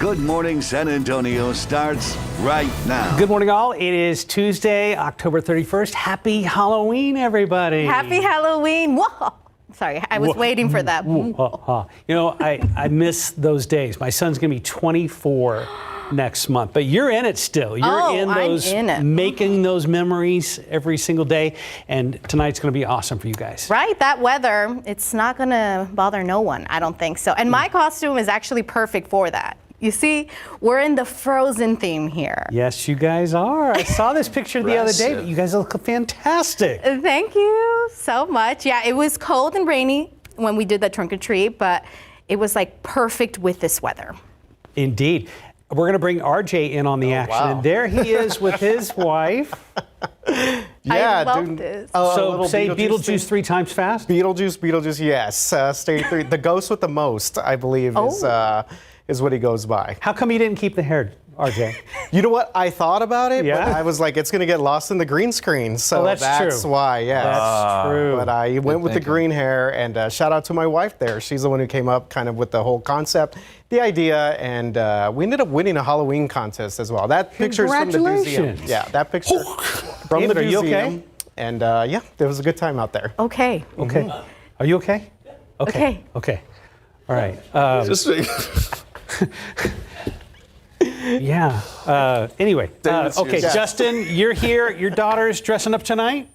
Good Morning San Antonio starts right now. Good morning, all. It is Tuesday, October 31st. Happy Halloween, everybody. Happy Halloween. Whoa. Sorry, I was waiting for that. You know, I miss those days. My son's going to be 24 next month, but you're in it still. You're making those memories every single day, and tonight's going to be awesome for you guys. Right, that weather, it's not going to bother no one, I don't think so. And my costume is actually perfect for that. You see, we're in the Frozen theme here. Yes, you guys are. I saw this picture the other day, but you guys look fantastic. Thank you so much. Yeah, it was cold and rainy when we did the trunk or treat, but it was like perfect with this weather. Indeed. We're going to bring RJ in on the action. Wow. And there he is with his wife. I love this. So say Beetlejuice 3 times fast. Beetlejuice, yes. State 3. The ghost with the most, I believe, is what he goes by. How come you didn't keep the hair, RJ? You know what? I thought about it, Yeah? but I was like, it's going to get lost in the green screen. So that's true. why, yeah. That's true. But I went with the green hair, and shout out to my wife there. She's the one who came up kind of with the whole concept, the idea, and we ended up winning a Halloween contest as well. That picture's from the museum. Yeah, that picture from David, the are you museum. okay? And yeah, there was a good time out there. Okay. Okay. Are you okay? Okay. Okay. All right. Yeah. Anyway. Okay, Justin, you're here. Your daughter's dressing up tonight?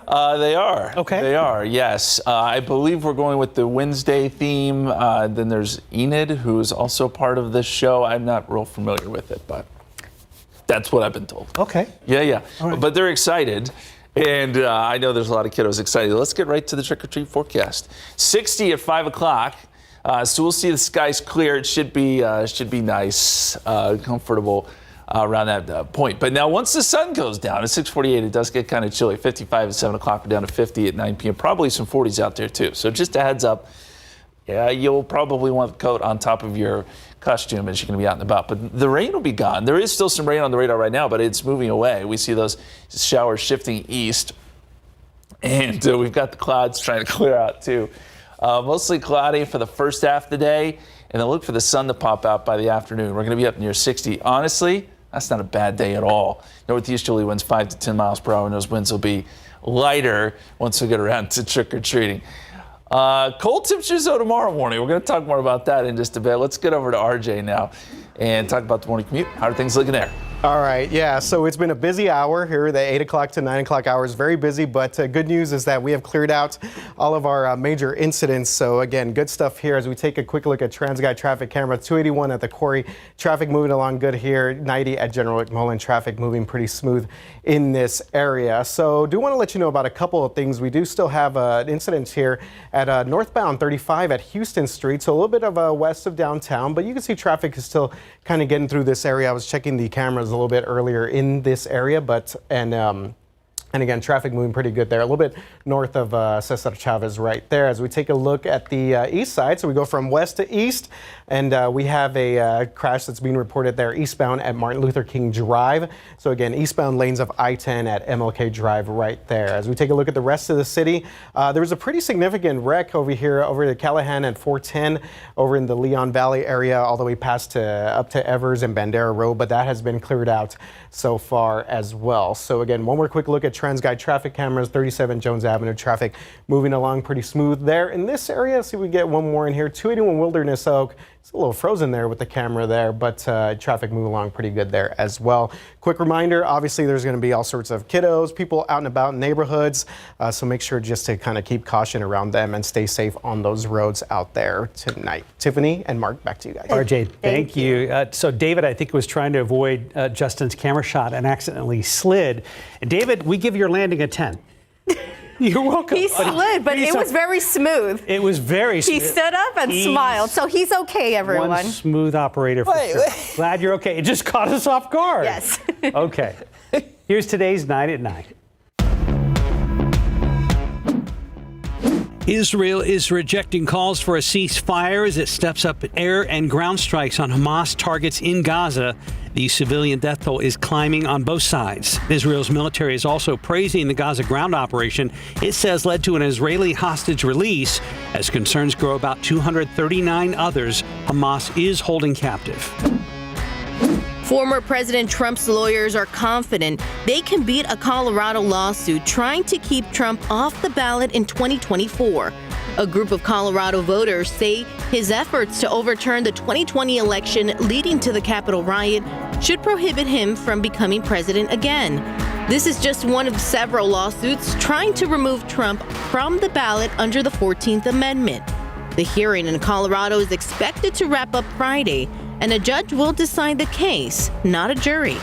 They are. Okay. They are, yes. I believe we're going with the Wednesday theme. Then there's Enid, who is also part of this show. I'm not real familiar with it, but that's what I've been told. Okay. Yeah. All right. But they're excited. And I know there's a lot of kiddos excited. Let's get right to the trick-or-treat forecast. 60 at 5 o'clock. So we'll see the skies clear. It should be nice, comfortable around that point. But now once the sun goes down at 6:48, it does get kind of chilly. 55 at 7 o'clock, we're down to 50 at 9 p.m. Probably some 40s out there too. So just a heads up, yeah, you'll probably want the coat on top of your costume as you're going to be out and about. But the rain will be gone. There is still some rain on the radar right now, but it's moving away. We see those showers shifting east. And we've got the clouds trying to clear out too. Mostly cloudy for the first half of the day, and then look for the sun to pop out by the afternoon. We're going to be up near 60. Honestly, that's not a bad day at all. Northeasterly winds 5 to 10 miles per hour, and those winds will be lighter once we get around to trick-or-treating. Cold temperatures, though, tomorrow morning. We're going to talk more about that in just a bit. Let's get over to RJ now and talk about the morning commute. How are things looking there? All right, yeah, so it's been a busy hour here, the 8 o'clock to 9 o'clock hours, very busy, but good news is that we have cleared out all of our major incidents. So again, good stuff here as we take a quick look at TransGuide traffic camera. 281 at the Quarry, traffic moving along good here. 90 at General McMullen, traffic moving pretty smooth in this area. So do want to let you know about a couple of things. We do still have an incident here at northbound 35 at Houston Street, so a little bit of west of downtown, but you can see traffic is still kind of getting through this area. I was checking the cameras a little bit earlier in this area, but and again, traffic moving pretty good there. A little bit north of Cesar Chavez right there. As we take a look at the east side, so we go from west to east, and we have a crash that's being reported there eastbound at Martin Luther King Drive. So again, eastbound lanes of I-10 at MLK Drive right there. As we take a look at the rest of the city, there was a pretty significant wreck over here over to Callahan at 410 over in the Leon Valley area, all the way past up to Evers and Bandera Road, but that has been cleared out so far as well. So again, one more quick look at TransGuide traffic cameras. 37 Jones Avenue traffic moving along pretty smooth there in this area. See if we get one more in here. 281 Wilderness Oak. It's a little frozen there with the camera there, but traffic moving along pretty good there as well. Quick reminder, obviously there's going to be all sorts of kiddos, people out and about in neighborhoods, so make sure just to kind of keep caution around them and stay safe on those roads out there tonight. Tiffany and Mark, back to you guys. RJ, thank you. So David, I think, was trying to avoid Justin's camera shot and accidentally slid. And David, we give your landing a 10. You're welcome. He slid, but it was very smooth. It was very smooth. He stood up and smiled, so he's okay, everyone. One smooth operator for sure. Glad you're okay. It just caught us off guard. Yes. Okay. Here's today's Night at Night. Israel is rejecting calls for a ceasefire as it steps up air and ground strikes on Hamas targets in Gaza. The civilian death toll is climbing on both sides. Israel's military is also praising the Gaza ground operation it says led to an Israeli hostage release as concerns grow about 239 others Hamas is holding captive. Former President Trump's lawyers are confident they can beat a Colorado lawsuit trying to keep Trump off the ballot in 2024. A group of Colorado voters say his efforts to overturn the 2020 election leading to the Capitol riot should prohibit him from becoming president again. This is just one of several lawsuits trying to remove Trump from the ballot under the 14th Amendment. The hearing in Colorado is expected to wrap up Friday, and a judge will decide the case, not a jury.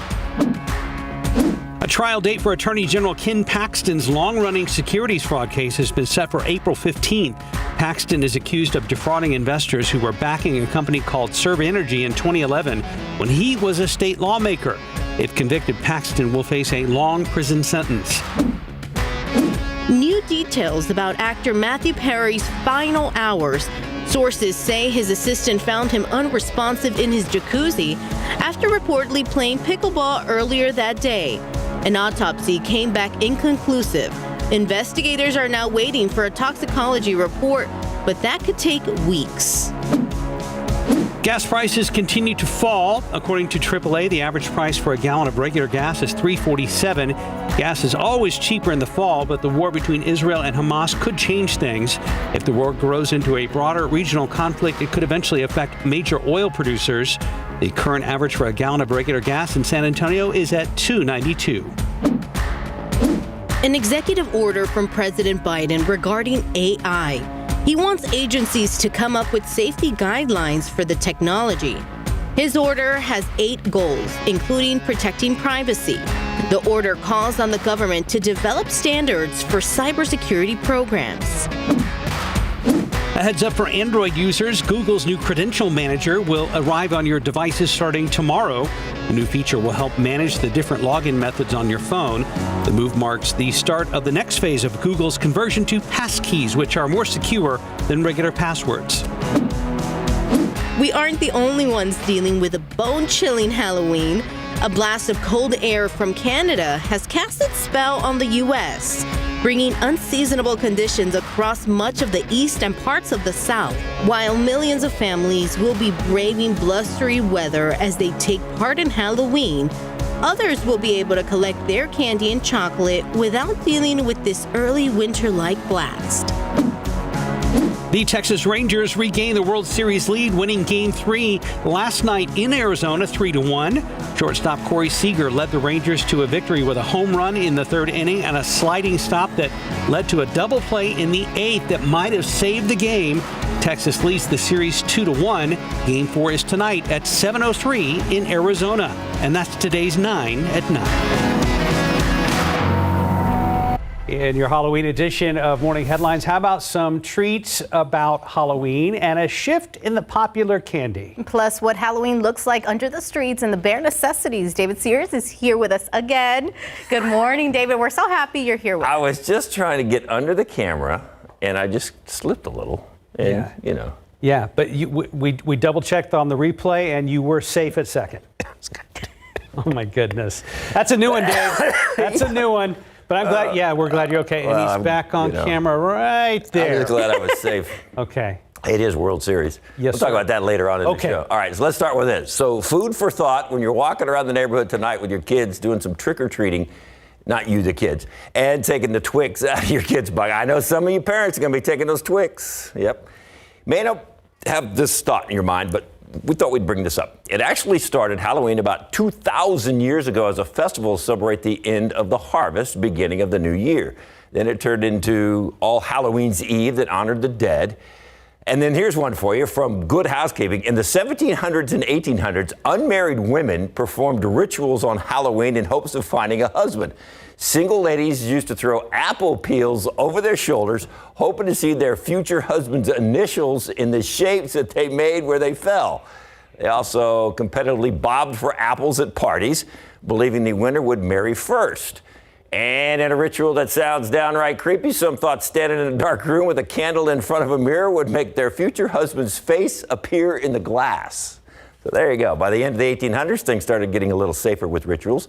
A trial date for Attorney General Ken Paxton's long-running securities fraud case has been set for April 15th. Paxton is accused of defrauding investors who were backing a company called Serve Energy in 2011 when he was a state lawmaker. If convicted, Paxton will face a long prison sentence. New details about actor Matthew Perry's final hours. Sources say his assistant found him unresponsive in his jacuzzi after reportedly playing pickleball earlier that day. An autopsy came back inconclusive. Investigators are now waiting for a toxicology report, but that could take weeks. Gas prices continue to fall. According to AAA, the average price for a gallon of regular gas is $3.47. Gas is always cheaper in the fall, but the war between Israel and Hamas could change things. If the war grows into a broader regional conflict, it could eventually affect major oil producers. The current average for a gallon of regular gas in San Antonio is at $2.92. An executive order from President Biden regarding AI. He wants agencies to come up with safety guidelines for the technology. His order has 8 goals, including protecting privacy. The order calls on the government to develop standards for cybersecurity programs. A heads up for Android users, Google's new Credential Manager will arrive on your devices starting tomorrow. The new feature will help manage the different login methods on your phone. The move marks the start of the next phase of Google's conversion to passkeys, which are more secure than regular passwords. We aren't the only ones dealing with a bone-chilling Halloween. A blast of cold air from Canada has cast its spell on the U.S., bringing unseasonable conditions across much of the east and parts of the south. While millions of families will be braving blustery weather as they take part in Halloween, others will be able to collect their candy and chocolate without dealing with this early winter-like blast. The Texas Rangers regained the World Series lead, winning Game 3 last night in Arizona 3-1. Shortstop Corey Seager led the Rangers to a victory with a home run in the 3rd inning and a sliding stop that led to a double play in the 8th that might have saved the game. Texas leads the series 2-1. Game 4 is tonight at 7:03 in Arizona. And that's today's 9 at 9. In your Halloween edition of Morning Headlines, how about some treats about Halloween and a shift in the popular candy? Plus, what Halloween looks like under the streets and the bare necessities. David Sears is here with us again. Good morning, David. We're so happy you're here with us. I was just trying to get under the camera, and I just slipped a little. And, you know. Yeah, but we double-checked on the replay, and you were safe at second. Oh, my goodness. That's a new one, Dave. That's a new one. But I'm glad, we're glad you're okay. And he's back on camera right there. I'm just glad I was safe. Okay. It is World Series. Yes, we'll talk about that later on in the show. All right, so let's start with this. So food for thought when you're walking around the neighborhood tonight with your kids doing some trick-or-treating, not you, the kids, and taking the Twix out of your kids' bag. I know some of you parents are going to be taking those Twix. Yep. May not have this thought in your mind, but we thought we'd bring this up. It actually started Halloween about 2,000 years ago as a festival to celebrate the end of the harvest, beginning of the new year. Then it turned into All Halloween's Eve that honored the dead. And then here's one for you from Good Housekeeping. In the 1700s and 1800s, unmarried women performed rituals on Halloween in hopes of finding a husband. Single ladies used to throw apple peels over their shoulders, hoping to see their future husband's initials in the shapes that they made where they fell. They also competitively bobbed for apples at parties, believing the winner would marry first. And in a ritual that sounds downright creepy, some thought standing in a dark room with a candle in front of a mirror would make their future husband's face appear in the glass. So there you go. By the end of the 1800s, things started getting a little safer with rituals.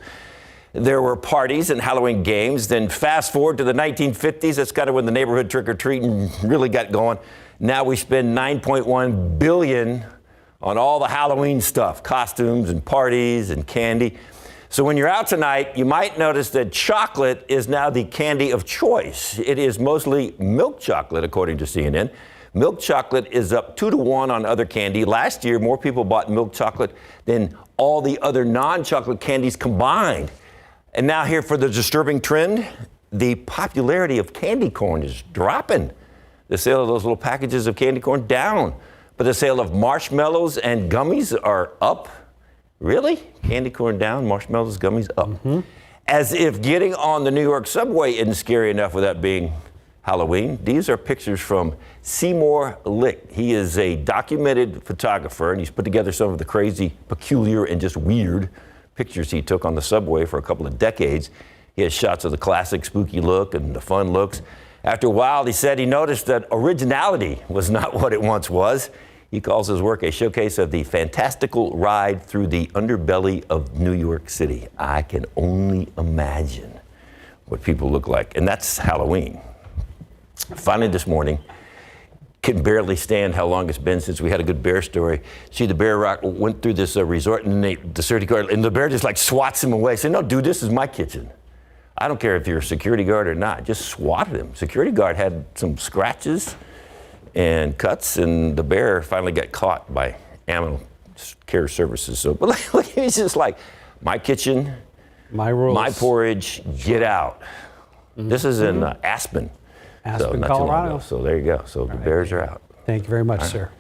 There were parties and Halloween games. Then fast forward to the 1950s, that's kind of when the neighborhood trick-or-treating really got going. Now we spend $9.1 billion on all the Halloween stuff, costumes and parties and candy. So when you're out tonight, you might notice that chocolate is now the candy of choice. It is mostly milk chocolate, according to CNN. Milk chocolate is up 2-to-1 on other candy. Last year, more people bought milk chocolate than all the other non-chocolate candies combined. And now here for the disturbing trend, the popularity of candy corn is dropping. The sale of those little packages of candy corn down, but the sale of marshmallows and gummies are up. Really? Candy corn down, marshmallows, gummies up. As if getting on the New York subway isn't scary enough without being Halloween. These are pictures from Seymour Licht. He is a documented photographer, and he's put together some of the crazy, peculiar, and just weird pictures he took on the subway for a couple of decades. He has shots of the classic spooky look and the fun looks. After a while, he said he noticed that originality was not what it once was. He calls his work a showcase of the fantastical ride through the underbelly of New York City. I can only imagine what people look like. And that's Halloween. Finally this morning, can barely stand how long it's been since we had a good bear story. See, the bear went through this resort, and the security guard, and the bear just like swats him away. Said, "No, dude, this is my kitchen. I don't care if you're a security guard or not." Just swatted him. Security guard had some scratches and cuts, and the bear finally got caught by animal care services. So, but look, he's just like, my kitchen, My rules. my porridge, get out. This is in Aspen. Aspen, not too long Colorado. ago. So there you go. So the bears are out. Thank you very much, sir.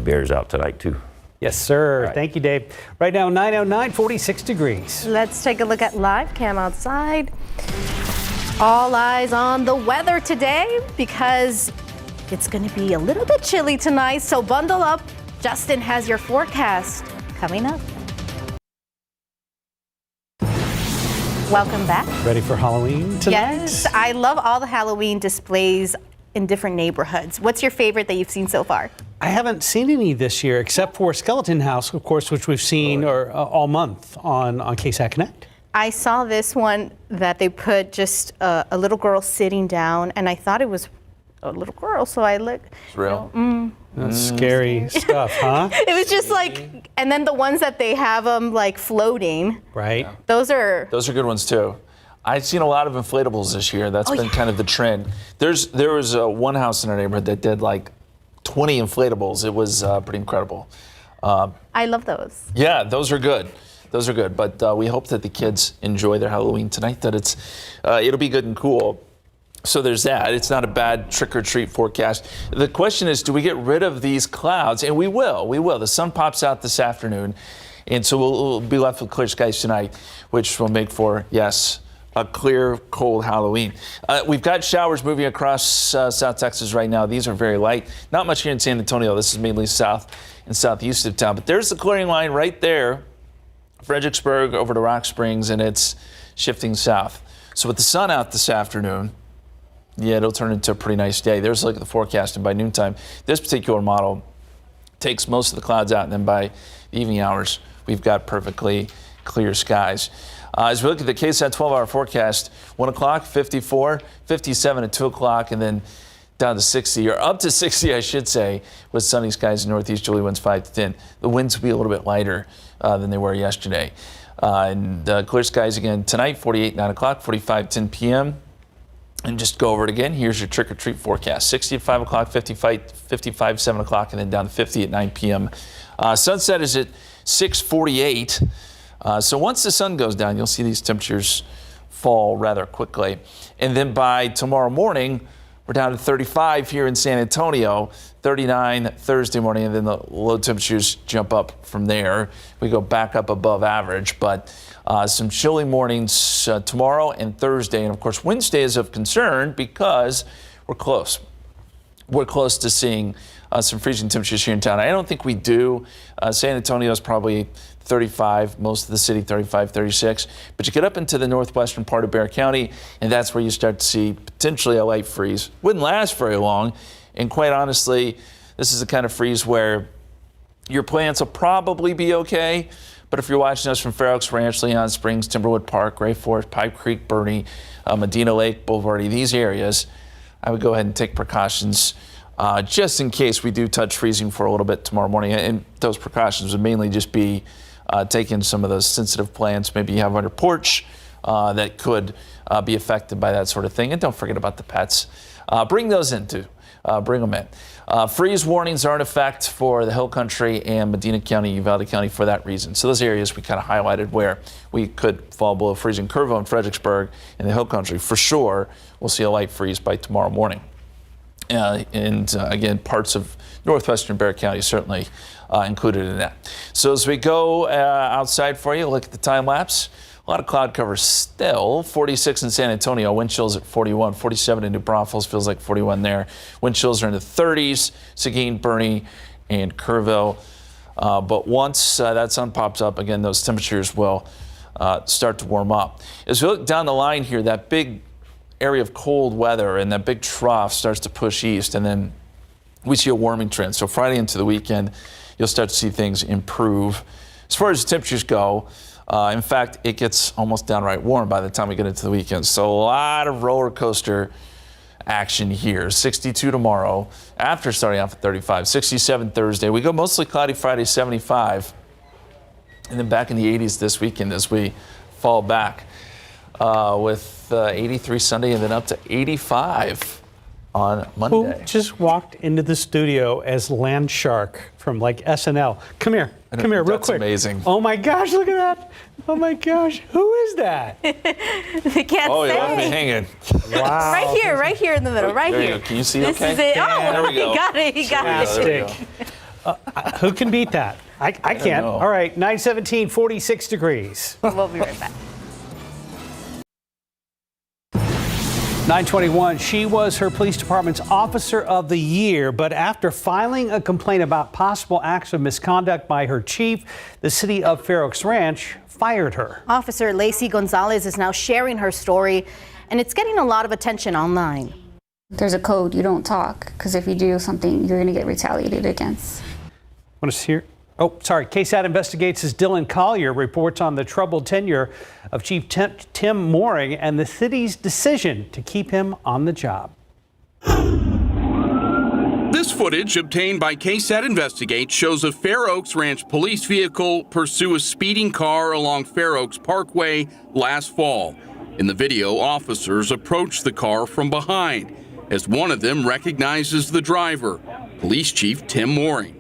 Bears out tonight too. Yes, sir. right. Thank you, Dave. Right now, 909, 46 degrees. Let's take a look at live cam outside. All eyes on the weather today because it's going to be a little bit chilly tonight, so bundle up. Justin has your forecast coming up. Welcome back. Ready for Halloween tonight? Yes, I love all the Halloween displays in different neighborhoods. What's your favorite that you've seen so far? I haven't seen any this year, except for Skeleton House, of course, which we've seen all month on KSAT Connect. I saw this one that they put just a little girl sitting down, and I thought it was a little girl, so I looked. It's real. That's scary stuff, huh? It was just like, and then the ones that they have them like floating. Right. Those are Good ones too. I've seen a lot of inflatables this year. That's been kind of the trend. There was one house in our neighborhood that did like 20 inflatables. It was pretty incredible. I love those. Yeah, those are good. Those are good. But we hope that the kids enjoy their Halloween tonight. That it'll be good and cool. So there's that. It's not a bad trick-or-treat forecast. The question is, do we get rid of these clouds? And we will. We will. The sun pops out this afternoon, and so we'll be left with clear skies tonight, which will make for, yes, a clear, cold Halloween. We've got showers moving across South Texas right now. These are very light. Not much here in San Antonio. This is mainly south and southeast of town. But there's the clearing line right there, Fredericksburg over to Rock Springs, and it's shifting south. So with the sun out this afternoon, yeah, it'll turn into a pretty nice day. There's a look at the forecast, and by noontime, this particular model takes most of the clouds out, and then by the evening hours, we've got perfectly clear skies. As we look at the KSAT 12-hour forecast, 1 o'clock, 54, 57 at 2 o'clock, and then down to 60, or up to 60, I should say, with sunny skies in northeasterly winds 5 to 10. The winds will be a little bit lighter than they were yesterday. And clear skies again tonight, 48, 9 o'clock, 45, 10 p.m., and just go over it again. Here's your trick-or-treat forecast. 60 at 5 o'clock, 55, 7 o'clock, and then down to 50 at 9 p.m. Sunset is at 6:48. So once the sun goes down, you'll see these temperatures fall rather quickly. And then by tomorrow morning, we're down to 35 here in San Antonio, 39 Thursday morning, and then the low temperatures jump up from there. We go back up above average, but some chilly mornings tomorrow and Thursday. And of course, Wednesday is of concern because we're close. We're close to seeing some freezing temperatures here in town. I don't think we do. San Antonio is probably 35, most of the city 35, 36. But you get up into the northwestern part of Bexar County, and that's where you start to see potentially a light freeze. Wouldn't last very long. And quite honestly, this is the kind of freeze where your plants will probably be okay. But if you're watching us from Fair Oaks Ranch, Leon Springs, Timberwood Park, Gray Forest, Pipe Creek, Bernie, Medina Lake, Boulevard, these areas, I would go ahead and take precautions just in case we do touch freezing for a little bit tomorrow morning. And those precautions would mainly just be taking some of those sensitive plants maybe you have on your porch that could be affected by that sort of thing. And don't forget about the pets. Bring those in too. Bring them in. Freeze warnings are in effect for the Hill Country and Medina County, Uvalde County for that reason. So those areas we kind of highlighted where we could fall below freezing. Kerrville and Fredericksburg and the Hill Country for sure we'll see a light freeze by tomorrow morning. Again, parts of northwestern Bexar County certainly included in that. So as we go outside for you, look at the time lapse. A lot of cloud cover still. 46 in San Antonio, wind chills at 41, 47 in New Braunfels, feels like 41 there. Wind chills are in the 30s, Seguin, Bernie, and Kerrville. But once that sun pops up, again, those temperatures will start to warm up. As we look down the line here, that big area of cold weather and that big trough starts to push east, and then we see a warming trend. So Friday into the weekend, you'll start to see things improve. As far as temperatures go, in fact, it gets almost downright warm by the time we get into the weekend. So a lot of roller coaster action here. 62 tomorrow after starting off at 35. 67 Thursday. We go mostly cloudy Friday, 75. And then back in the 80s this weekend as we fall back with 83 Sunday and then up to 85 on Monday. Who just walked into the studio as Land Shark from like SNL? Come here, real quick. That's amazing. Oh my gosh, look at that. Oh my gosh, who is that? They can't Oh, say. you left me hanging. Wow. Right here in the middle, right there here. You go. Can you see This okay? is it. There Oh, we go. he got it. He got it. There we go. Fantastic. Who can beat that? I can't. know. All right, 917, 46 degrees. We'll be right back. 921, she was her police department's Officer of the Year, but after filing a complaint about possible acts of misconduct by her chief, the city of Fair Oaks Ranch fired her. Officer Lacey Gonzalez is now sharing her story, and it's getting a lot of attention online. There's a code, you don't talk, because if you do something, you're going to get retaliated against. Want to hear? Oh, sorry. KSAT Investigates' Dylan Collier reports on the troubled tenure of Chief Tim Mooring and the city's decision to keep him on the job. This footage obtained by KSAT Investigates shows a Fair Oaks Ranch police vehicle pursue a speeding car along Fair Oaks Parkway last fall. In the video, officers approach the car from behind as one of them recognizes the driver, Police Chief Tim Mooring.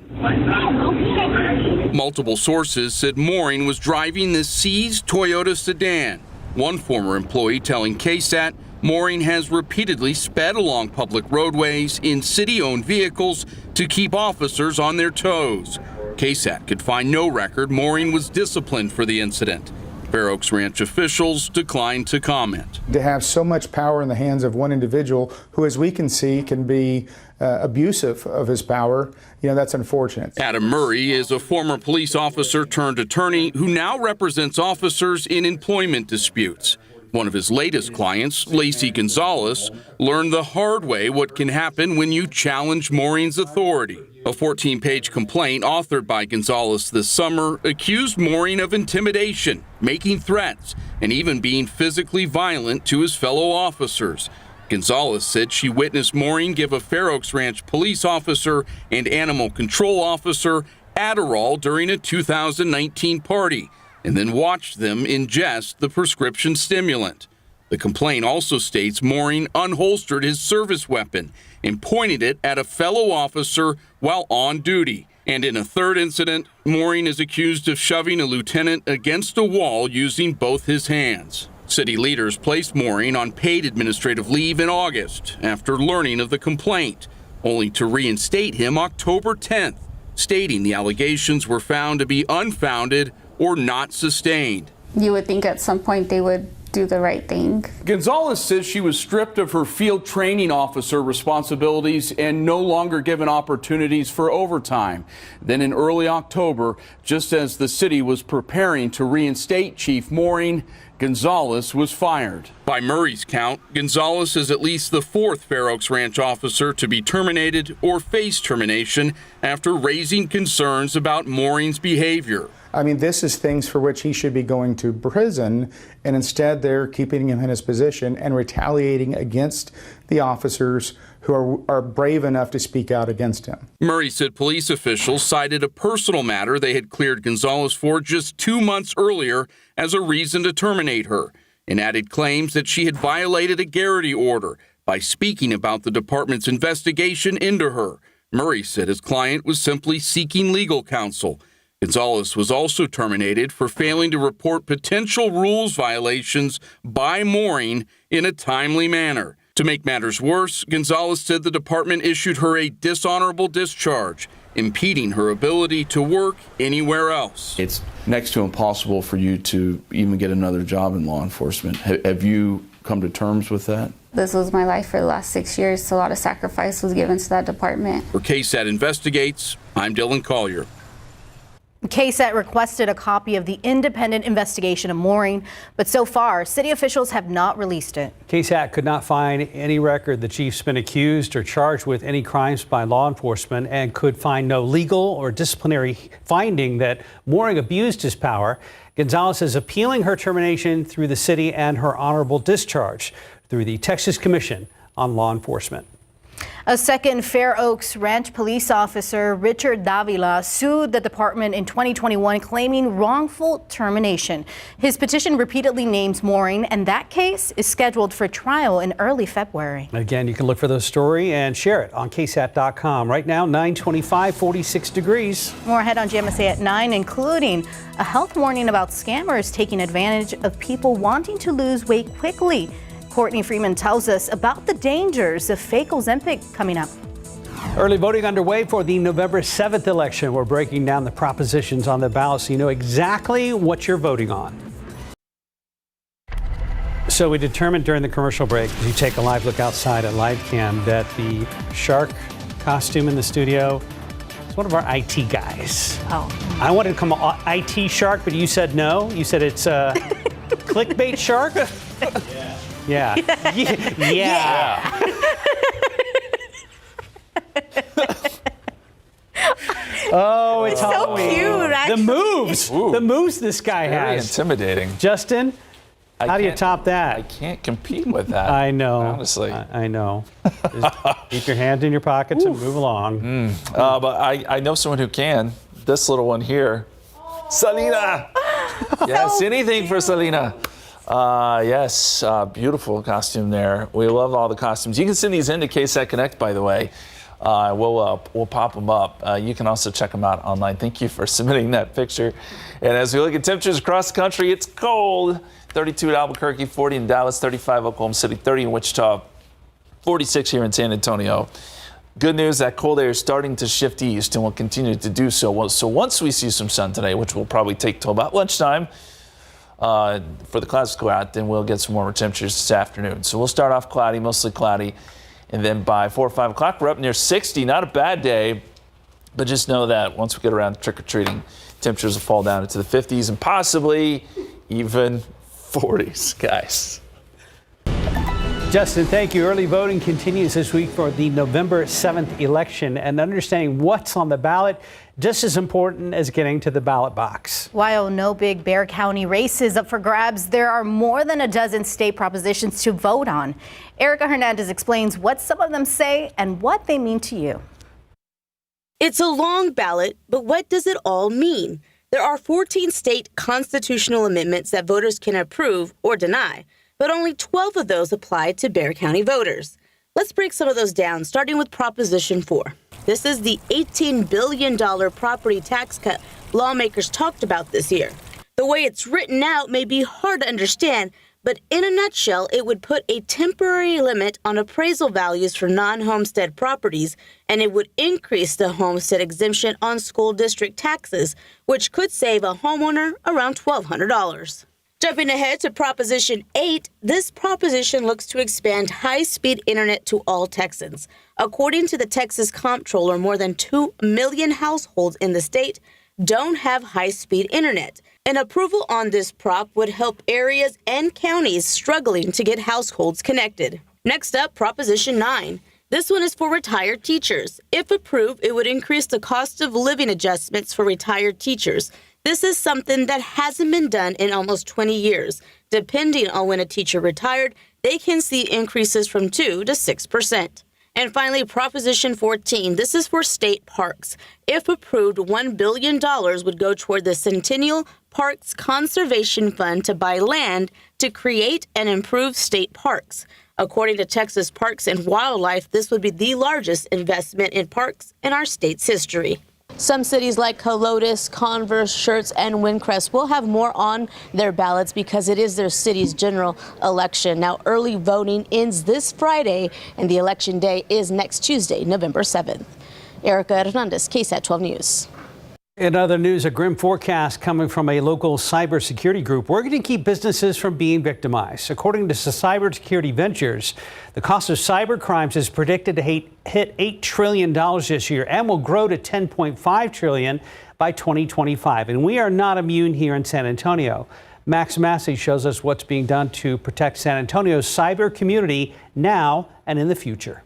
Multiple sources said Mooring was driving the seized Toyota sedan. One former employee telling KSAT Mooring has repeatedly sped along public roadways in city-owned vehicles to keep officers on their toes. KSAT could find no record Mooring was disciplined for the incident. Fair Oaks Ranch officials declined to comment. To have so much power in the hands of one individual who, as we can see, can be abusive of his power, that's unfortunate. Adam Murray is a former police officer turned attorney who now represents officers in employment disputes. One of his latest clients, Lacey Gonzalez, learned the hard way what can happen when you challenge Mooring's authority. A 14-page complaint authored by Gonzalez this summer accused Mooring of intimidation, making threats, and even being physically violent to his fellow officers. Gonzalez said she witnessed Mooring give a Fair Oaks Ranch police officer and animal control officer Adderall during a 2019 party, and then watched them ingest the prescription stimulant. The complaint also states Mooring unholstered his service weapon and pointed it at a fellow officer while on duty. And in a third incident, Mooring is accused of shoving a lieutenant against a wall using both his hands. City leaders placed Mooring on paid administrative leave in August after learning of the complaint, only to reinstate him October 10th, stating the allegations were found to be unfounded or not sustained. You would think at some point they would do the right thing. Gonzalez says she was stripped of her field training officer responsibilities and no longer given opportunities for overtime. Then in early October, just as the city was preparing to reinstate Chief Mooring, Gonzalez was fired. By Murray's count, Gonzalez is at least the fourth Fair Oaks Ranch officer to be terminated or face termination after raising concerns about Mooring's behavior. I mean, this is things for which he should be going to prison, and instead they're keeping him in his position and retaliating against the officers who are brave enough to speak out against him. Murray said police officials cited a personal matter they had cleared Gonzalez for just 2 months earlier as a reason to terminate her, and added claims that she had violated a Garrity order by speaking about the department's investigation into her. Murray said his client was simply seeking legal counsel. Gonzalez was also terminated for failing to report potential rules violations by mooring in a timely manner. To make matters worse, Gonzalez said the department issued her a dishonorable discharge, impeding her ability to work anywhere else. It's next to impossible for you to even get another job in law enforcement. Have you come to terms with that? This was my life for the last 6 years, so a lot of sacrifice was given to that department. For KSAT Investigates, I'm Dylan Collier. KSAT requested a copy of the independent investigation of mooring, but so far, city officials have not released it. KSAT could not find any record the chief's been accused or charged with any crimes by law enforcement and could find no legal or disciplinary finding that Mooring abused his power. Gonzalez is appealing her termination through the city and her honorable discharge through the Texas Commission on Law Enforcement. A second Fair Oaks Ranch police officer, Richard Davila, sued the department in 2021 claiming wrongful termination. His petition repeatedly names mooring, and that case is scheduled for trial in early February. Again, you can look for the story and share it on KSAT.com. Right now, 9:25, 46 degrees. More ahead on GMSA at 9, including a health warning about scammers taking advantage of people wanting to lose weight quickly. Courtney Freeman tells us about the dangers of fake Ozempic coming up. Early voting underway for the November 7th election. We're breaking down the propositions on the ballot so you know exactly what you're voting on. So we determined during the commercial break, as you take a live look outside at live cam, that the shark costume in the studio is one of our IT guys. Oh. I wanted to come IT shark, but you said no. You said it's clickbait shark? Yeah. Yeah. Oh, it's so Halloween. cute, actually. The moves this guy Very has. intimidating. Justin, how do you top that? I can't compete with that. I know. Honestly. I know. Just keep your hands in your pockets and move along. But I know someone who can. This little one here. Selena! Yes, anything for Selena. Yes, beautiful costume there. We love all the costumes. You can send these into KSAT Connect, by the way. We'll pop them up. You can also check them out online. Thank you for submitting that picture. And as we look at temperatures across the country, it's cold. 32 at Albuquerque, 40 in Dallas, 35 Oklahoma City, 30 in Wichita, 46 here in San Antonio. Good news, that cold air is starting to shift east and will continue to do so. So once we see some sun today, which will probably take till about lunchtime, for the clouds to go out, then we'll get some warmer temperatures this afternoon. So we'll start off cloudy, mostly cloudy, and then by 4 or 5 o'clock, we're up near 60. Not a bad day, but just know that once we get around trick-or-treating, temperatures will fall down into the 50s and possibly even 40s, guys. Justin, thank you. Early voting continues this week for the November 7th election, and understanding what's on the ballot just as important as getting to the ballot box. While no big Bexar County race is up for grabs, there are more than a dozen state propositions to vote on. Erica Hernandez explains what some of them say and what they mean to you. It's a long ballot, but what does it all mean? There are 14 state constitutional amendments that voters can approve or deny, but only 12 of those apply to Bexar County voters. Let's break some of those down, starting with Proposition 4. This is the $18 billion property tax cut lawmakers talked about this year. The way it's written out may be hard to understand, but in a nutshell, it would put a temporary limit on appraisal values for non-homestead properties, and it would increase the homestead exemption on school district taxes, which could save a homeowner around $1,200. Jumping ahead to Proposition 8, this proposition looks to expand high-speed internet to all Texans. According to the Texas Comptroller, more than 2 million households in the state don't have high-speed internet. An approval on this prop would help areas and counties struggling to get households connected. Next up, Proposition 9. This one is for retired teachers. If approved, it would increase the cost of living adjustments for retired teachers. This is something that hasn't been done in almost 20 years. Depending on when a teacher retired, they can see increases from 2 to 6%. And finally, Proposition 14. This is for state parks. If approved, $1 billion would go toward the Centennial Parks Conservation Fund to buy land to create and improve state parks. According to Texas Parks and Wildlife, this would be the largest investment in parks in our state's history. Some cities like Helotes, Converse, Schertz, and Windcrest will have more on their ballots because it is their city's general election. Now, early voting ends this Friday, and the election day is next Tuesday, November 7th. Erica Hernandez, KSAT 12 News. In other news, a grim forecast coming from a local cybersecurity group working to keep businesses from being victimized. According to Cybersecurity Ventures, the cost of cyber crimes is predicted to hit $8 trillion this year and will grow to $10.5 trillion by 2025. And we are not immune here in San Antonio. Max Massey shows us what's being done to protect San Antonio's cyber community now and in the future.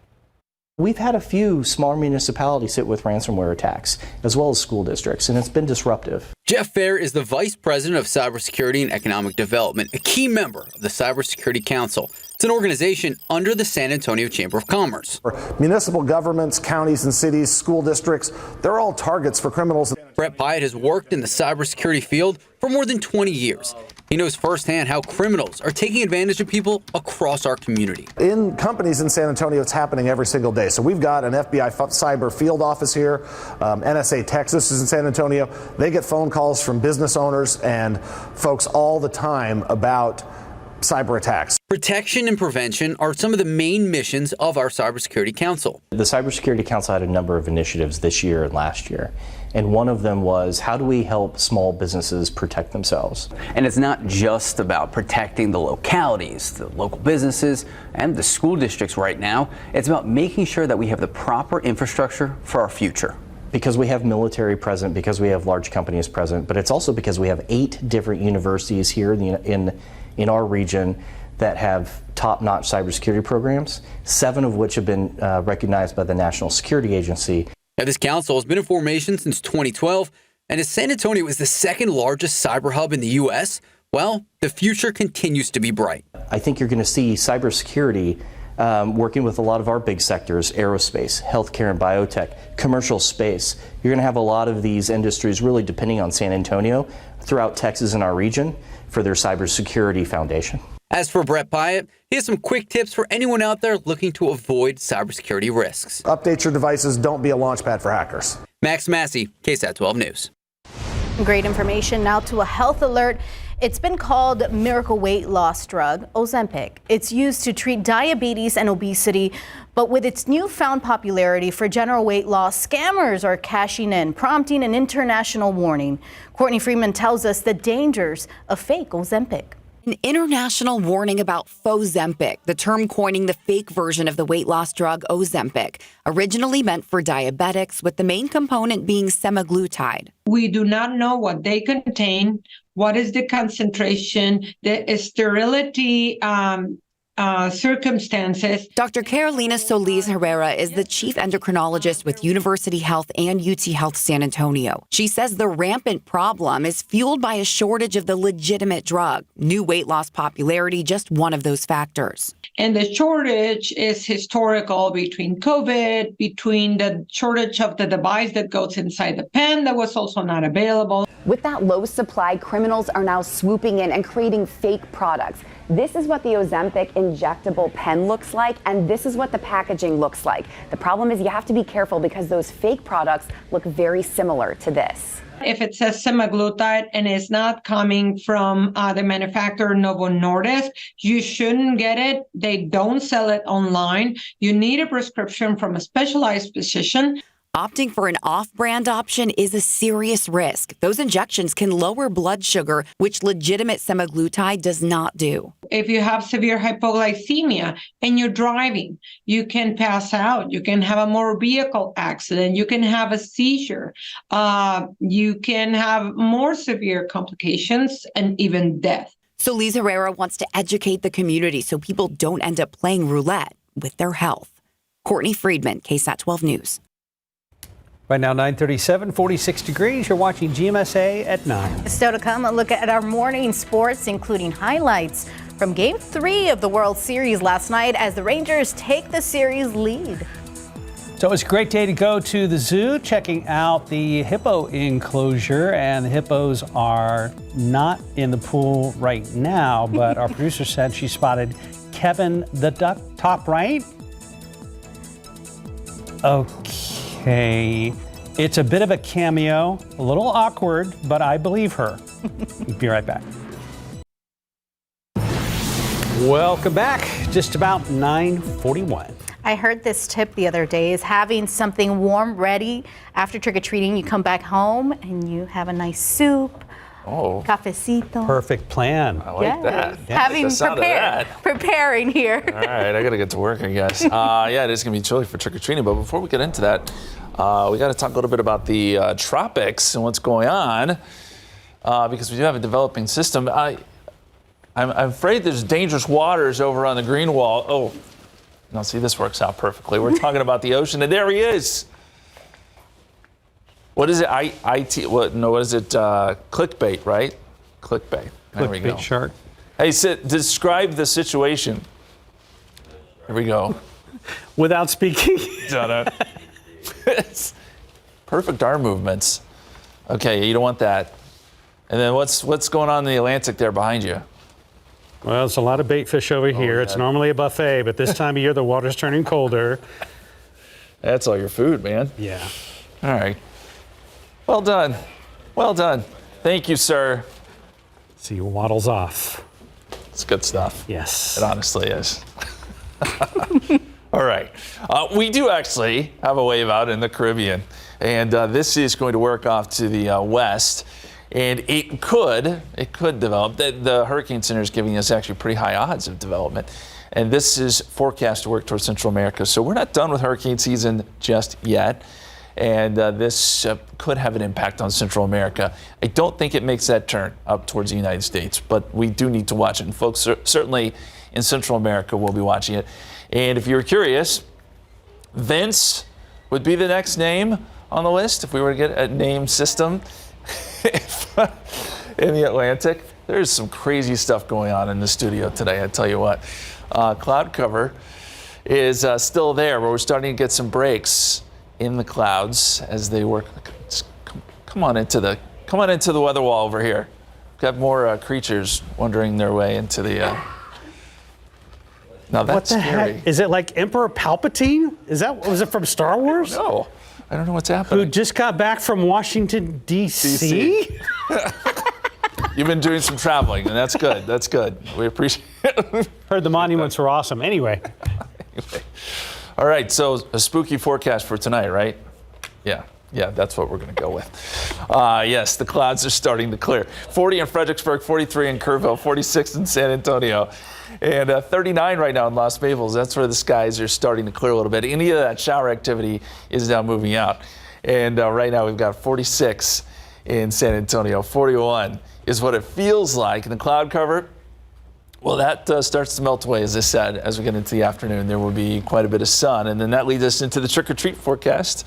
We've had a few smaller municipalities hit with ransomware attacks, as well as school districts, and it's been disruptive. Jeff Fair is the Vice President of Cybersecurity and Economic Development, a key member of the Cybersecurity Council. It's an organization under the San Antonio Chamber of Commerce. Municipal governments, counties and cities, school districts, they're all targets for criminals. Brett Pyatt has worked in the cybersecurity field for more than 20 years. He knows firsthand how criminals are taking advantage of people across our community. In companies in San Antonio, it's happening every single day. So we've got an FBI cyber field office here. NSA Texas is in San Antonio. They get phone calls from business owners and folks all the time about cyber attacks. Protection and prevention are some of the main missions of our Cybersecurity Council. The Cybersecurity Council had a number of initiatives this year and last year. And one of them was, how do we help small businesses protect themselves? And it's not just about protecting the localities, the local businesses, and the school districts right now. It's about making sure that we have the proper infrastructure for our future. Because we have military present, because we have large companies present, but it's also because we have 8 different universities here in our region that have top-notch cybersecurity programs, 7 of which have been recognized by the National Security Agency. Now, this council has been in formation since 2012, and as San Antonio is the second largest cyber hub in the U.S., well, the future continues to be bright. I think you're going to see cybersecurity working with a lot of our big sectors, aerospace, healthcare and biotech, commercial space. You're going to have a lot of these industries really depending on San Antonio throughout Texas and our region for their cybersecurity foundation. As for Brett Pyatt, he has some quick tips for anyone out there looking to avoid cybersecurity risks. Update your devices. Don't be a launchpad for hackers. Max Massey, KSAT 12 News. Great information. Now to a health alert. It's been called miracle weight loss drug, Ozempic. It's used to treat diabetes and obesity, but with its newfound popularity for general weight loss, scammers are cashing in, prompting an international warning. Courtney Freeman tells us the dangers of fake Ozempic. An international warning about Fozempic, the term coining the fake version of the weight loss drug Ozempic, originally meant for diabetics, with the main component being semaglutide. We do not know what they contain, what is the concentration, the sterility circumstances. Dr. Carolina Solis Herrera is the chief endocrinologist with University Health and UT Health San Antonio. She says the rampant problem is fueled by a shortage of the legitimate drug. New weight loss popularity, just one of those factors. And the shortage is historical between COVID, between the shortage of the device that goes inside the pen that was also not available. With that low supply, criminals are now swooping in and creating fake products. This is what the Ozempic injectable pen looks like, and this is what the packaging looks like. The problem is you have to be careful because those fake products look very similar to this. If it says semaglutide and it's not coming from the manufacturer Novo Nordisk, you shouldn't get it. They don't sell it online. You need a prescription from a specialized physician. Opting for an off-brand option is a serious risk. Those injections can lower blood sugar, which legitimate semaglutide does not do. If you have severe hypoglycemia and you're driving, you can pass out. You can have a motor vehicle accident. You can have a seizure. You can have more severe complications and even death. So Liz Herrera wants to educate the community so people don't end up playing roulette with their health. Courtney Friedman, KSAT 12 News. Right now, 9:37, 46 degrees. You're watching GMSA at 9. Still to come, a look at our morning sports, including highlights from Game 3 of the World Series last night as the Rangers take the series lead. So it's a great day to go to the zoo, checking out the hippo enclosure. And the hippos are not in the pool right now, but our producer said she spotted Kevin the duck, top right. Okay. It's a bit of a cameo, a little awkward, but I believe her. Be right back. Welcome back. Just about 9:41. I heard this tip the other day is having something warm ready after trick-or-treating. You come back home and you have a nice soup, cafecito. Perfect plan. I like that. Yeah. Having the sound of that. preparing here. All right, I got to get to work, I guess. Yeah, it is going to be chilly for trick-or-treating, but before we get into that, we got to talk a little bit about the tropics and what's going on, because we do have a developing system. I'm afraid there's dangerous waters over on the green wall. Oh, now see, this works out perfectly. We're talking about the ocean, and there he is. What is it? What is it? Clickbait, right? Clickbait. There we go. Clickbait shark. Hey, describe the situation. Here we go. Without speaking. Perfect arm movements. Okay, you don't want that. And then what's going on in the Atlantic there behind you? Well, it's a lot of bait fish over here. It's normally a buffet, but this time of year the water's turning colder. That's all your food, man. Yeah. All right. Well done. Well done. Thank you, sir. See, he waddles off. It's good stuff. Yes. It honestly is. All right. We do actually have a wave out in the Caribbean, and this is going to work off to the west. And it could develop. The Hurricane Center is giving us actually pretty high odds of development. And this is forecast to work towards Central America. So we're not done with hurricane season just yet. And this could have an impact on Central America. I don't think it makes that turn up towards the United States, but we do need to watch it. And folks, certainly in Central America, will be watching it. And if you're curious, Vince would be the next name on the list if we were to get a name system. In the Atlantic. There's some crazy stuff going on in the studio today, I tell you what. Cloud cover is still there, but we're starting to get some breaks in the clouds as they work. Come on into the weather wall over here. We've got more creatures wandering their way into the. Now that's what the scary. heck? Is it like Emperor Palpatine? Was it from Star Wars? No. I don't know what's happening. Who just got back from Washington, D.C.? You've been doing some traveling, and that's good. That's good. We appreciate it. Heard the monuments were awesome. Anyway. All right, so a spooky forecast for tonight, right? Yeah, that's what we're going to go with. Yes, the clouds are starting to clear. 40 in Fredericksburg, 43 in Kerrville, 46 in San Antonio. And 39 right now in Los Maples. That's where the skies are starting to clear a little bit. Any of that shower activity is now moving out. And right now we've got 46 in San Antonio. 41 is what it feels like. And the cloud cover, well, that starts to melt away, as I said. As we get into the afternoon, there will be quite a bit of sun. And then that leads us into the trick-or-treat forecast.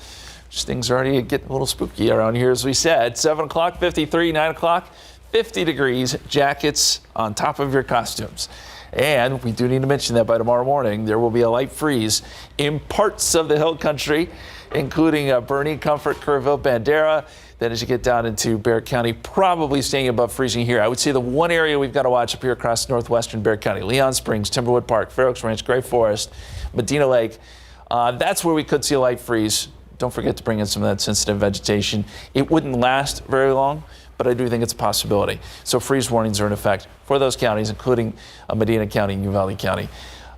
Things are already getting a little spooky around here, as we said. 7 o'clock, 53, 9 o'clock, 50 degrees, jackets on top of your costumes. And we do need to mention that by tomorrow morning, there will be a light freeze in parts of the hill country, including Bernie, Comfort, Kerrville, Bandera. Then as you get down into Bexar County, probably staying above freezing here. I would say the one area we've got to watch up here across northwestern Bexar County, Leon Springs, Timberwood Park, Fair Oaks Ranch, Gray Forest, Medina Lake. That's where we could see a light freeze. Don't forget to bring in some of that sensitive vegetation. It wouldn't last very long, but I do think it's a possibility. So freeze warnings are in effect for those counties, including Medina County and Uvalde County.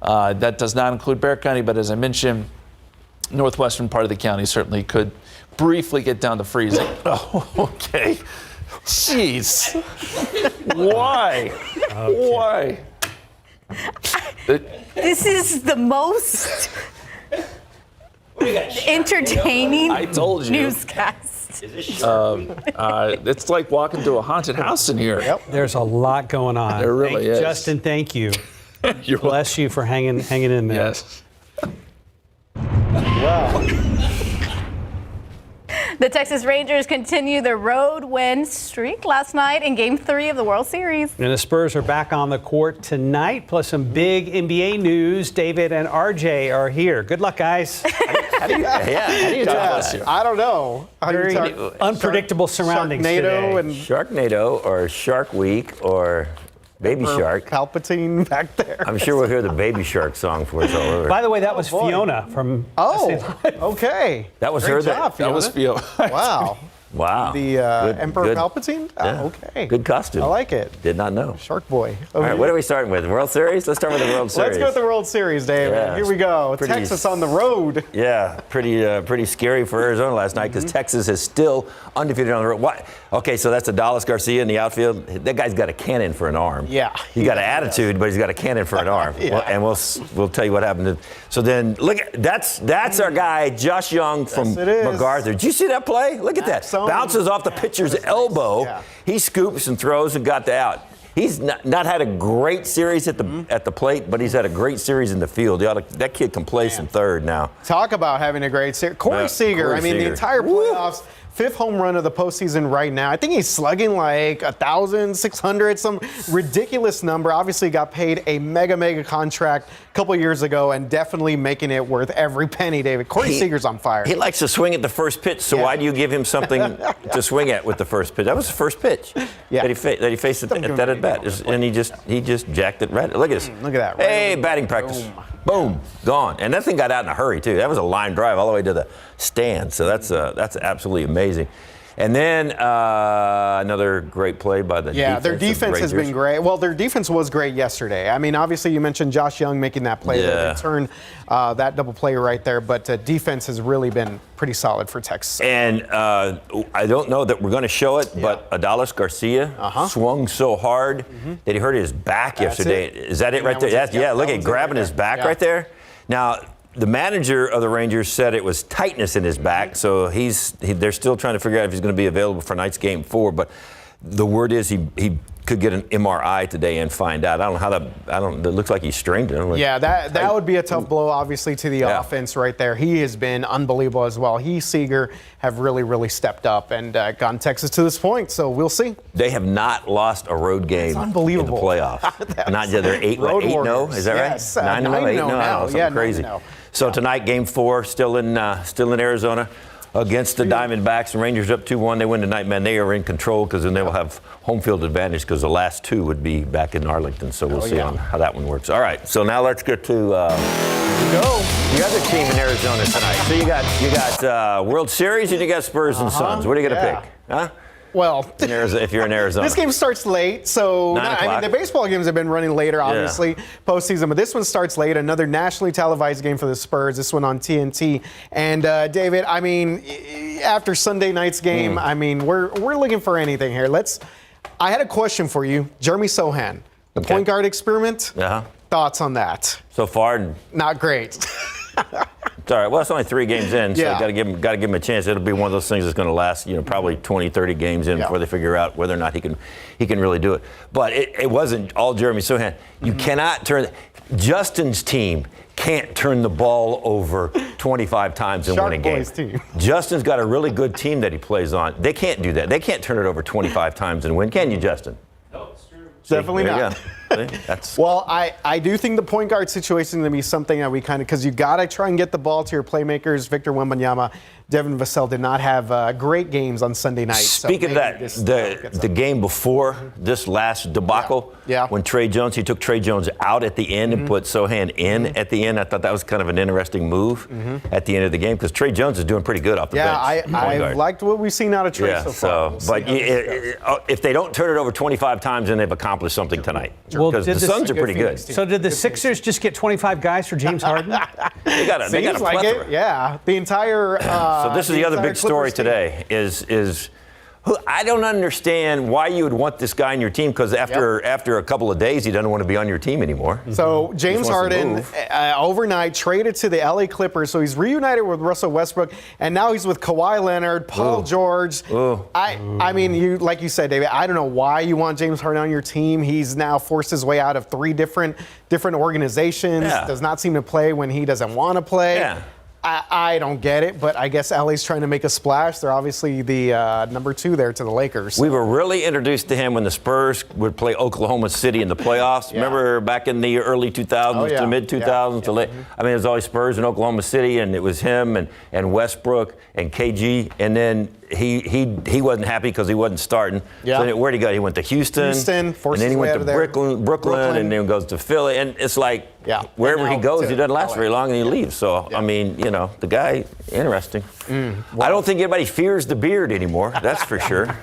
That does not include Bexar County, but as I mentioned, northwestern part of the county certainly could briefly get down to freezing. Oh, okay. Jeez. Why? Okay. Why? This is the most entertaining I told you. newscast. It's like walking to a haunted house in here. Yep. There's a lot going on. There really is. Justin, thank you. Bless you for hanging in there. Yes. Wow. The Texas Rangers continue their road win streak last night in Game 3 of the World Series. And the Spurs are back on the court tonight, plus some big NBA news. David and RJ are here. Good luck, guys. How do you tell us? I don't know. Very unpredictable surroundings today. Sharknado or Shark Week or Baby Shark. Palpatine back there. I'm sure we'll hear the Baby Shark song for us all over. By the way, that was Fiona from. Okay. That was Great her. job, That was Fiona. Wow. Wow. The Emperor Palpatine? Yeah. Oh, okay. Good costume. I like it. Did not know. Shark Boy. All right, what are we starting with? World Series? Let's start with the World Series. Let's go with the World Series, David. Yeah. Here we go. Pretty- Texas on the road. Yeah, pretty scary for Arizona last night because Texas is still undefeated on the road. What? Okay, so that's Adalis Garcia in the outfield. That guy's got a cannon for an arm. Yeah. He got an attitude, but he's got a cannon for an arm. Yeah. Well, and we'll tell you what happened. So then look at that's our guy Josh Young from Yes, it is. MacArthur. Did you see that play? Look at that. Zone. Bounces off the pitcher's elbow. Yeah. He scoops and throws and got the out. He's not had a great series at the plate, but he's had a great series in the field. That kid can play some third now. Talk about having a great series. Corey Seager, Corey I mean, the Seager. entire playoffs, 5th home run of the postseason right now. I think he's slugging like 1,600, some ridiculous number. Obviously got paid a mega contract a couple years ago and definitely making it worth every penny, David. Corey Seager's on fire. He likes to swing at the first pitch, so why do you give him something to swing at with the first pitch? That was the first pitch that he faced at that at bat, and he just jacked it right. Look at this. Look at that. Hey, batting practice. Boom, gone. And that thing got out in a hurry too. That was a line drive all the way to the stand. So that's absolutely amazing. And then another great play by the defense. Their defense has been great. Well, their defense was great yesterday. I mean, obviously you mentioned Josh Young making that play, that return, that double play right there. But defense has really been pretty solid for Texas. And I don't know that we're going to show it, but Adalis Garcia swung so hard that he hurt his back yesterday. Is that it right there? Look at grabbing his back right there. Now, the manager of the Rangers said it was tightness in his back, so they're still trying to figure out if he's going to be available for tonight's Game 4. But the word is he could get an MRI today and find out. I don't know how it looks like he's strained it. That would be a tough blow, obviously, to the offense right there. He has been unbelievable as well. Seager have really stepped up and gotten Texas to this point. So we'll see. They have not lost a road game in the playoffs. Not yet. They're 8-0. Is that right? 9-0, 8-0 now. Something crazy. 9-0. So tonight, Game 4, still in Arizona against the Diamondbacks. And Rangers up 2-1. They win tonight, man. They are in control because then they will have home field advantage because the last two would be back in Arlington. So we'll see on how that one works. All right. So now let's get to the other team in Arizona tonight. So you got World Series and you got Spurs and Suns. What are you going to pick? Huh? Well, if you're in Arizona. This game starts late, so the baseball games have been running later, obviously, postseason, but this one starts late. Another nationally televised game for the Spurs, this one on TNT. And, David, I mean, after Sunday night's game, I mean, we're looking for anything here. I had a question for you. Jeremy Sohan, the point guard experiment. Thoughts on that? So far? Not great. It's all right. Well, it's only 3 games in, so got to give him a chance. It'll be one of those things that's going to last, probably 20, 30 games in before they figure out whether or not he can really do it. But it wasn't all Jeremy Sohan. You cannot turn Justin's team can't turn the ball over 25 times in one game. Team. Justin's got a really good team that he plays on. They can't do that. They can't turn it over 25 times and win. Can you, Justin? No, it's true. Definitely not. Well, I do think the point guard situation is going to be something that we because you got to try and get the ball to your playmakers. Victor Wembanyama, Devin Vassell did not have great games on Sunday night. Speaking of that, the game before this last debacle, when he took Trey Jones out at the end and put Sohan in at the end. I thought that was kind of an interesting move at the end of the game because Trey Jones is doing pretty good off the bench. I liked what we've seen out of Trey so far. But if they don't turn it over 25 times, then they've accomplished something tonight. Because the Suns are pretty good. So did the Sixers just get 25 guys for James Harden? They got a plethora. The entire. So this is the other big story today. Is I don't understand why you would want this guy on your team because after a couple of days he doesn't want to be on your team anymore. So James Harden overnight traded to the LA Clippers. So he's reunited with Russell Westbrook, and now he's with Kawhi Leonard, Paul George. I mean, like you said, David, I don't know why you want James Harden on your team. He's now forced his way out of 3 different organizations. Does not seem to play when he doesn't want to play. I don't get it, but I guess LA's trying to make a splash. They're obviously the number 2 there to the Lakers. We were really introduced to him when the Spurs would play Oklahoma City in the playoffs. Yeah. Remember back in the early 2000s to mid 2000s? I mean, it was always Spurs in Oklahoma City, and it was him and Westbrook and KG. And then he wasn't happy because he wasn't starting. Yeah. So then where'd he go? He went to Houston, and then he went to Brooklyn, and then goes to Philly. And it's like wherever he goes, he doesn't last very long, and he leaves. So, I mean, you know, the guy, interesting. I don't think anybody fears the beard anymore. That's for sure.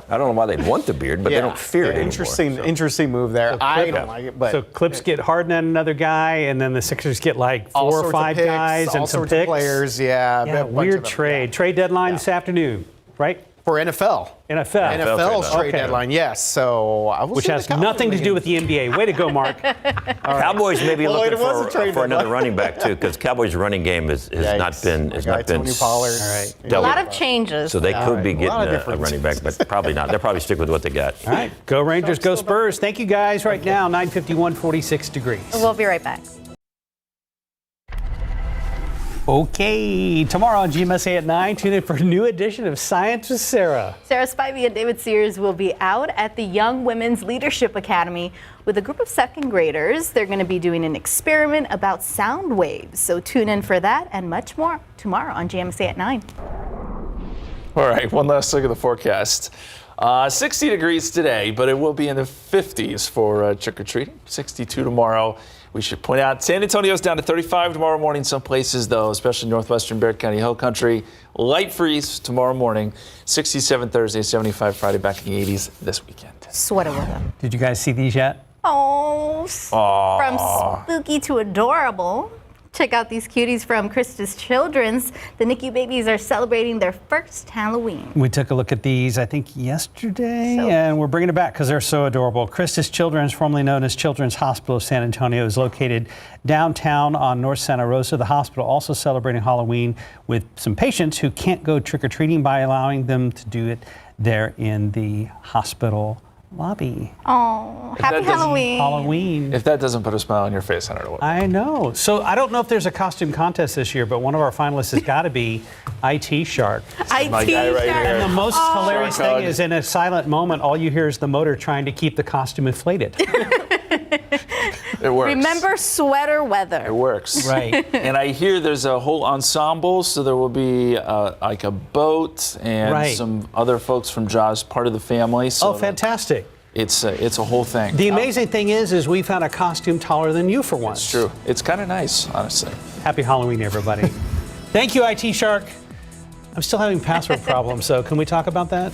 I don't know why they'd want the beard, but they don't fear it anymore. Interesting move there. I don't like it. But so Clips get Harden and another guy, and then the Sixers get like 4 or 5 picks, guys and some picks. Of players. Yeah, weird trade. Trade deadline this afternoon, right? For NFL. NFL's trade deadline, yes. So I will which has nothing to do with the NBA. Way to go, Mark. Cowboys may be looking for another running back too, because Cowboys' running game has not been Tony Pollard. A lot of changes. So they could be getting a running back, but probably not. They'll probably stick with what they got. All right, go Rangers, go Spurs. Thank you guys. Right now, 9:51, 46 degrees. We'll be right back. Okay, tomorrow on GMSA at 9, tune in for a new edition of Science with Sarah. Sarah Spivey and David Sears will be out at the Young Women's Leadership Academy with a group of second graders. They're going to be doing an experiment about sound waves. So tune in for that and much more tomorrow on GMSA at 9. All right, one last look at the forecast. 60 degrees today, but it will be in the 50s for trick-or-treating. 62 tomorrow. We should point out San Antonio's down to 35 tomorrow morning. Some places, though, especially northwestern Barrett County Hill Country, light freeze tomorrow morning. 67 Thursday, 75 Friday, back in the 80s this weekend. Sweater weather. Did you guys see these yet? Oh, from spooky to adorable. Check out these cuties from Krista's Children's. The NICU babies are celebrating their first Halloween. We took a look at these, I think, yesterday, and we're bringing it back because they're so adorable. Krista's Children's, formerly known as Children's Hospital of San Antonio, is located downtown on North Santa Rosa. The hospital also celebrating Halloween with some patients who can't go trick-or-treating by allowing them to do it there in the hospital lobby. Oh, happy Halloween. Halloween. If that doesn't put a smile on your face, I don't know what. I know. So I don't know if there's a costume contest this year, but one of our finalists has got to be IT Shark. IT Shark. And the most hilarious thing is in a silent moment, all you hear is the motor trying to keep the costume inflated. It works. Remember sweater weather. It works. Right. And I hear there's a whole ensemble, so there will be like a boat and some other folks from Jaws, part of the family. So fantastic. It's a whole thing. The amazing thing is we found a costume taller than you for once. It's true. It's kind of nice, honestly. Happy Halloween, everybody. Thank you, IT Shark. I'm still having password problems, so can we talk about that?